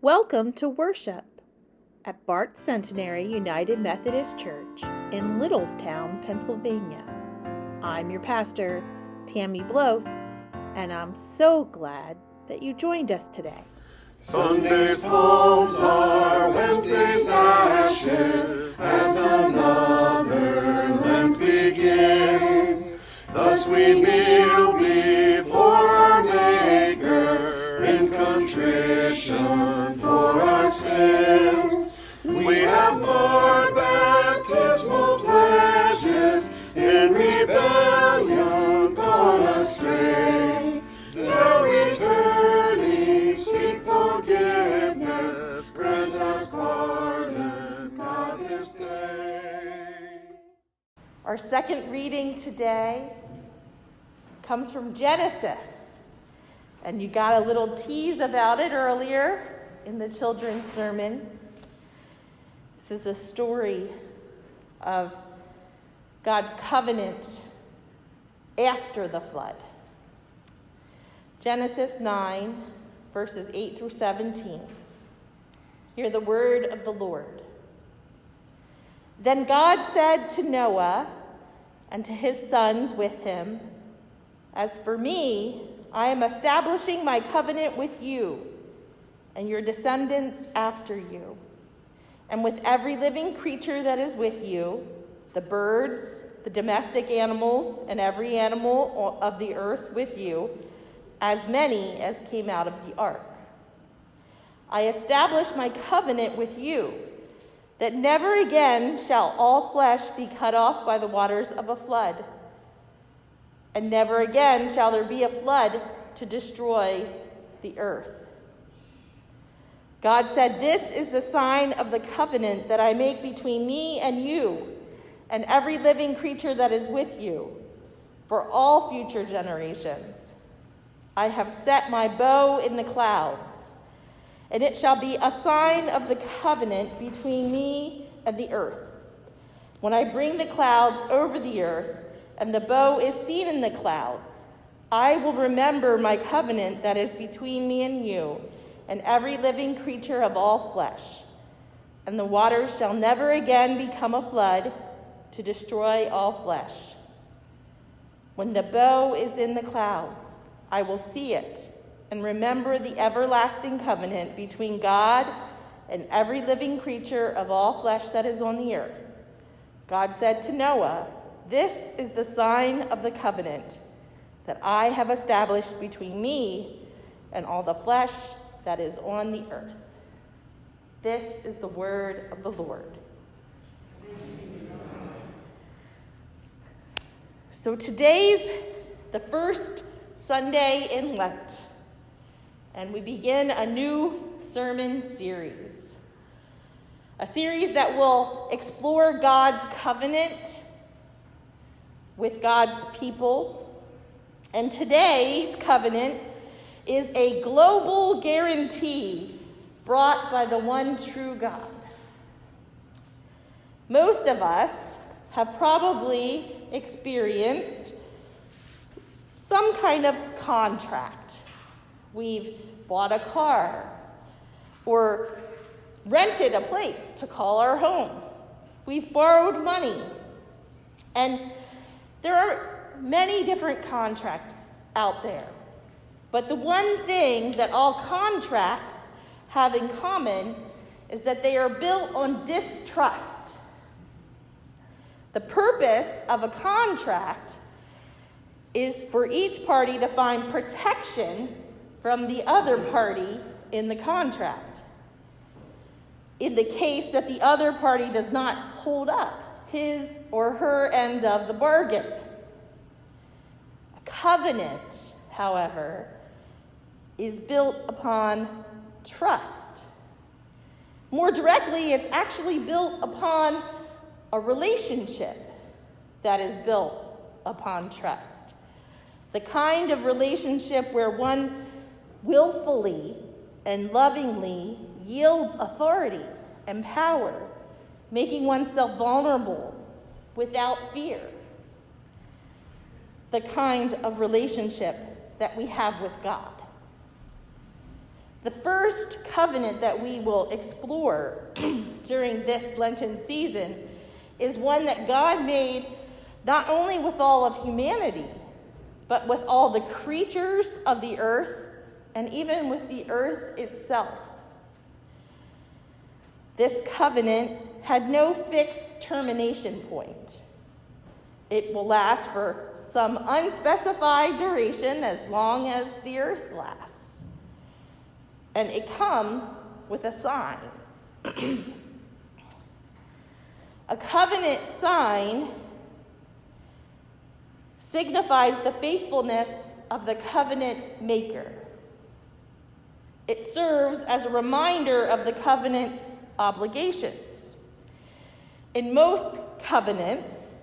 Welcome to worship at Bart Centenary United Methodist Church in Littlestown, Pennsylvania. I'm your pastor, Tammy Blose, and I'm so glad that you joined us today. Sunday's poems are Wednesday's ashes as another Lent begins. Thus we kneel before our Maker in contrition for our sins. We have borne baptismal pledges, in rebellion gone astray. Now returning, seek forgiveness, grant us pardon, God, this day. Our second reading today comes from Genesis, and you got a little tease about it earlier in the children's sermon. This is a story of God's covenant after the flood. Genesis 9, verses 8 through 17. Hear the word of the Lord. Then God said to Noah and to his sons with him, "As for me, I am establishing my covenant with you and your descendants after you, and with every living creature that is with you, the birds, the domestic animals, and every animal of the earth with you, as many as came out of the ark. I establish my covenant with you, that never again shall all flesh be cut off by the waters of a flood, and never again shall there be a flood to destroy the earth." God said, "This is the sign of the covenant that I make between me and you, and every living creature that is with you, for all future generations. I have set my bow in the clouds, and it shall be a sign of the covenant between me and the earth. When I bring the clouds over the earth, and the bow is seen in the clouds, I will remember my covenant that is between me and you, and every living creature of all flesh. And the waters shall never again become a flood to destroy all flesh. When the bow is in the clouds, I will see it and remember the everlasting covenant between God and every living creature of all flesh that is on the earth." God said to Noah, "This is the sign of the covenant that I have established between me and all the flesh that is on the earth." This is the word of the Lord. So today's the first Sunday in Lent, and we begin a new sermon series. A series that will explore God's covenant with God's people. And today's covenant is a global guarantee brought by the one true God. Most of us have probably experienced some kind of contract. We've bought a car or rented a place to call our home. We've borrowed money. And there are many different contracts out there. But the one thing that all contracts have in common is that they are built on distrust. The purpose of a contract is for each party to find protection from the other party in the contract, in the case that the other party does not hold up his or her end of the bargain. A covenant, however, is built upon trust. More directly, it's actually built upon a relationship that is built upon trust. The kind of relationship where one willfully and lovingly yields authority and power, making oneself vulnerable without fear. The kind of relationship that we have with God. The first covenant that we will explore during this Lenten season is one that God made not only with all of humanity, but with all the creatures of the earth and even with the earth itself. This covenant had no fixed termination point. It will last for some unspecified duration as long as the earth lasts. And it comes with a sign. A covenant sign signifies the faithfulness of the covenant maker. It serves as a reminder of the covenant's obligations. In most covenants,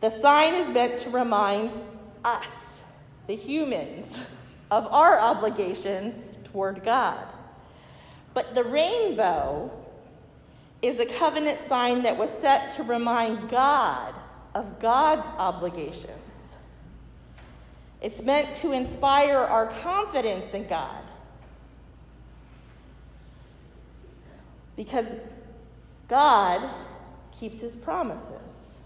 the sign is meant to remind us, the humans, of our obligations toward God. But the rainbow is a covenant sign that was set to remind God of God's obligations. It's meant to inspire our confidence in God. Because God keeps his promises.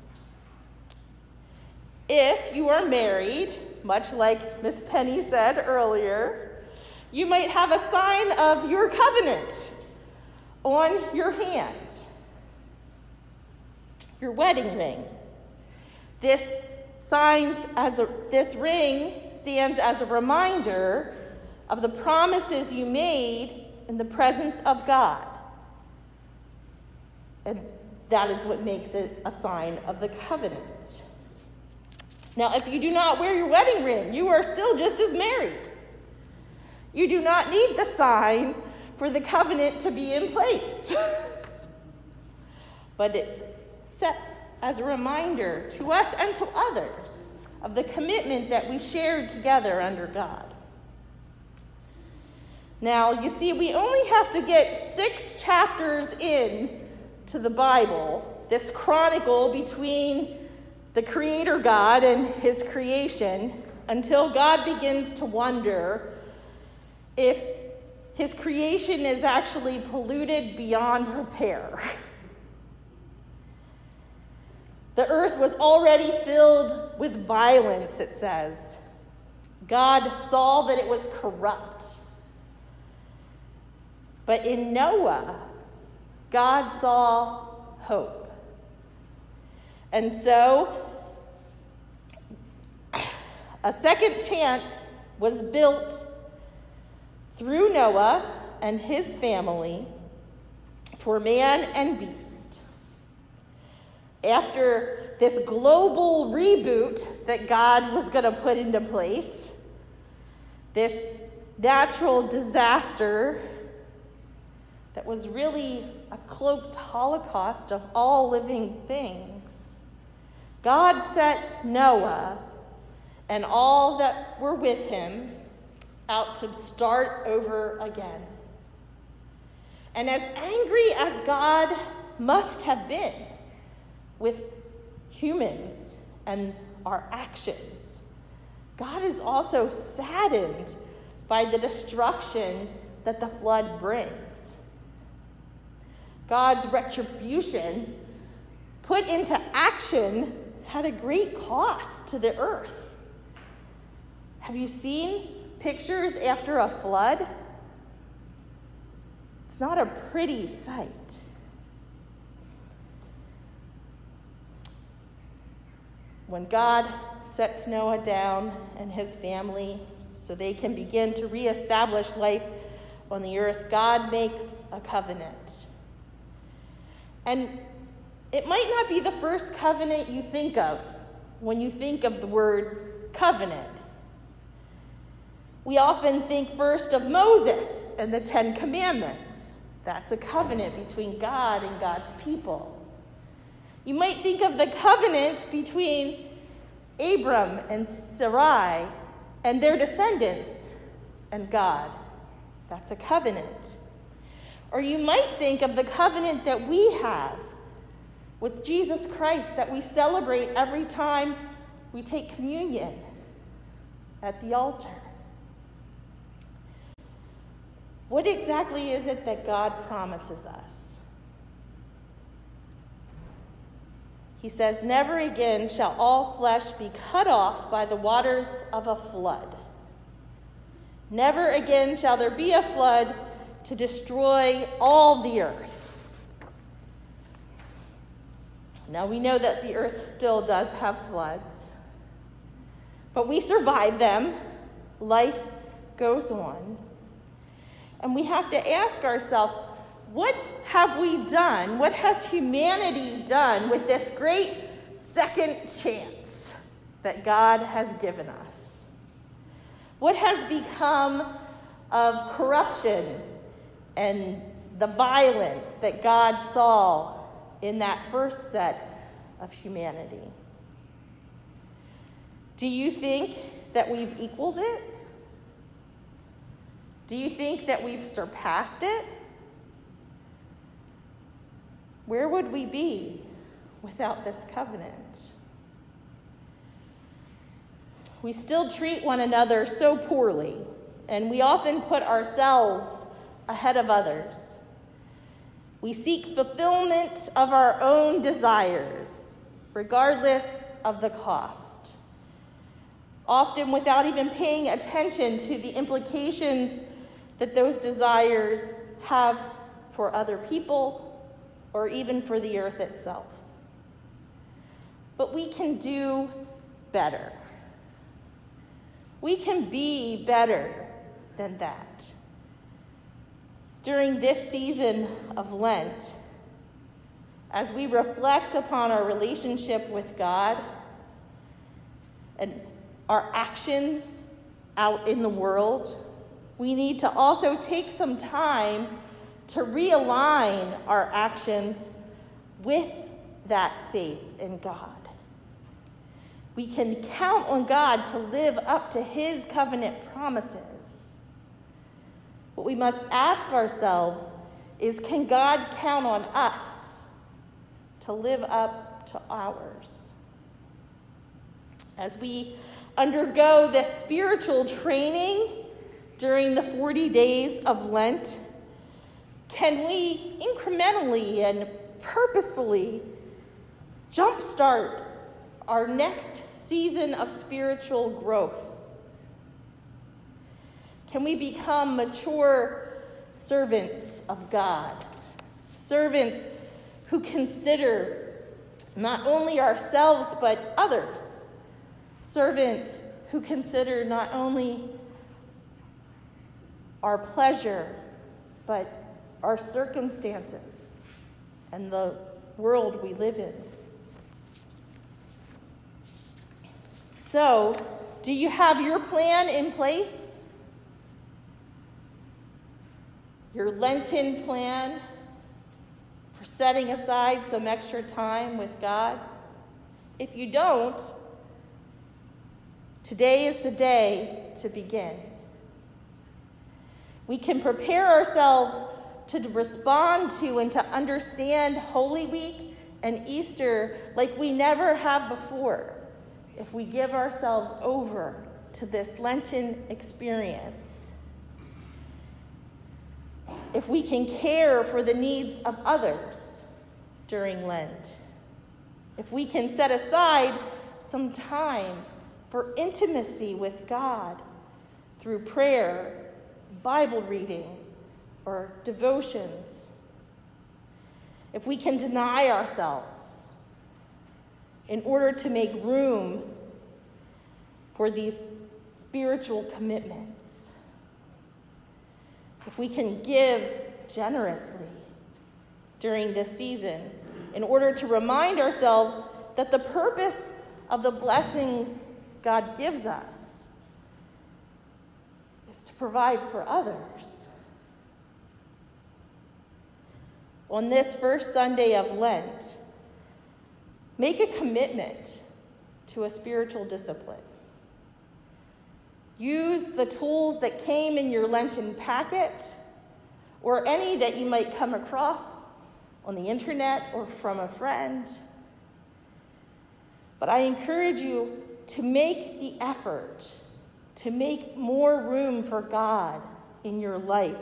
If you are married, much like Miss Penny said earlier, you might have a sign of your covenant on your hand, your wedding ring. This ring stands as a reminder of the promises you made in the presence of God. And that is what makes it a sign of the covenant. Now, if you do not wear your wedding ring, you are still just as married. You do not need the sign for the covenant to be in place. But it sets as a reminder to us and to others of the commitment that we shared together under God. Now, you see, we only have to get 6 chapters in to the Bible, this chronicle between the Creator God and his creation, until God begins to wonder if his creation is actually polluted beyond repair. The earth was already filled with violence, it says. God saw that it was corrupt. But in Noah, God saw hope. And so, a second chance was built through Noah and his family for man and beast. After this global reboot that God was going to put into place, this natural disaster that was really a cloaked holocaust of all living things, God set Noah and all that were with him out to start over again. And as angry as God must have been with humans and our actions, God is also saddened by the destruction that the flood brings. God's retribution put into action had a great cost to the earth. Have you seen pictures after a flood? It's not a pretty sight. When God sets Noah down and his family so they can begin to reestablish life on the earth, God makes a covenant. And it might not be the first covenant you think of when you think of the word covenant. We often think first of Moses and the 10 Commandments. That's a covenant between God and God's people. You might think of the covenant between Abram and Sarai and their descendants and God. That's a covenant. Or you might think of the covenant that we have with Jesus Christ that we celebrate every time we take communion at the altar. What exactly is it that God promises us? He says, "Never again shall all flesh be cut off by the waters of a flood. Never again shall there be a flood to destroy all the earth." Now we know that the earth still does have floods, but we survive them. Life goes on. And we have to ask ourselves, what have we done? What has humanity done with this great second chance that God has given us? What has become of corruption and the violence that God saw in that first set of humanity? Do you think that we've equaled it? Do you think that we've surpassed it? Where would we be without this covenant? We still treat one another so poorly, and we often put ourselves ahead of others. We seek fulfillment of our own desires, regardless of the cost, often without even paying attention to the implications that those desires have for other people or even for the earth itself. But we can do better. We can be better than that. During this season of Lent, as we reflect upon our relationship with God and our actions out in the world, we need to also take some time to realign our actions with that faith in God. We can count on God to live up to his covenant promises. What we must ask ourselves is, can God count on us to live up to ours? As we undergo this spiritual training during the 40 days of Lent, can we incrementally and purposefully jumpstart our next season of spiritual growth? Can we become mature servants of God? Servants who consider not only ourselves but others. Servants who consider not only our pleasure but our circumstances and the world we live in. So, do you have your plan in place? Your Lenten plan for setting aside some extra time with God? If you don't, today is the day to begin. We can prepare ourselves to respond to and to understand Holy Week and Easter like we never have before if we give ourselves over to this Lenten experience. If we can care for the needs of others during Lent. If we can set aside some time for intimacy with God through prayer, Bible reading, or devotions. If we can deny ourselves in order to make room for these spiritual commitments. If we can give generously during this season in order to remind ourselves that the purpose of the blessings God gives us is to provide for others. On this first Sunday of Lent, make a commitment to a spiritual discipline. Use the tools that came in your Lenten packet or any that you might come across on the internet or from a friend. But I encourage you to make the effort to make more room for God in your life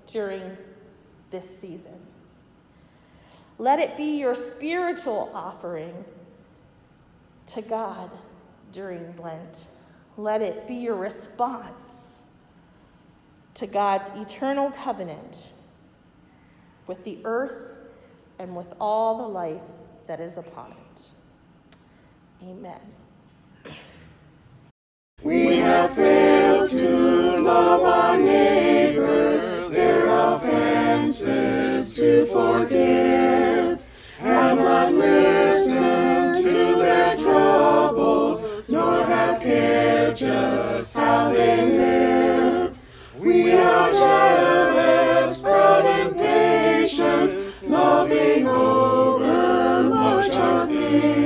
during this season. Let it be your spiritual offering to God during Lent. Let it be your response to God's eternal covenant with the earth and with all the life that is upon it. Amen. We have failed to love our neighbors, their offenses to forgive, have not listened to their troubles, nor have cared just how they live. We are jealous, proud, impatient, loving over much our things.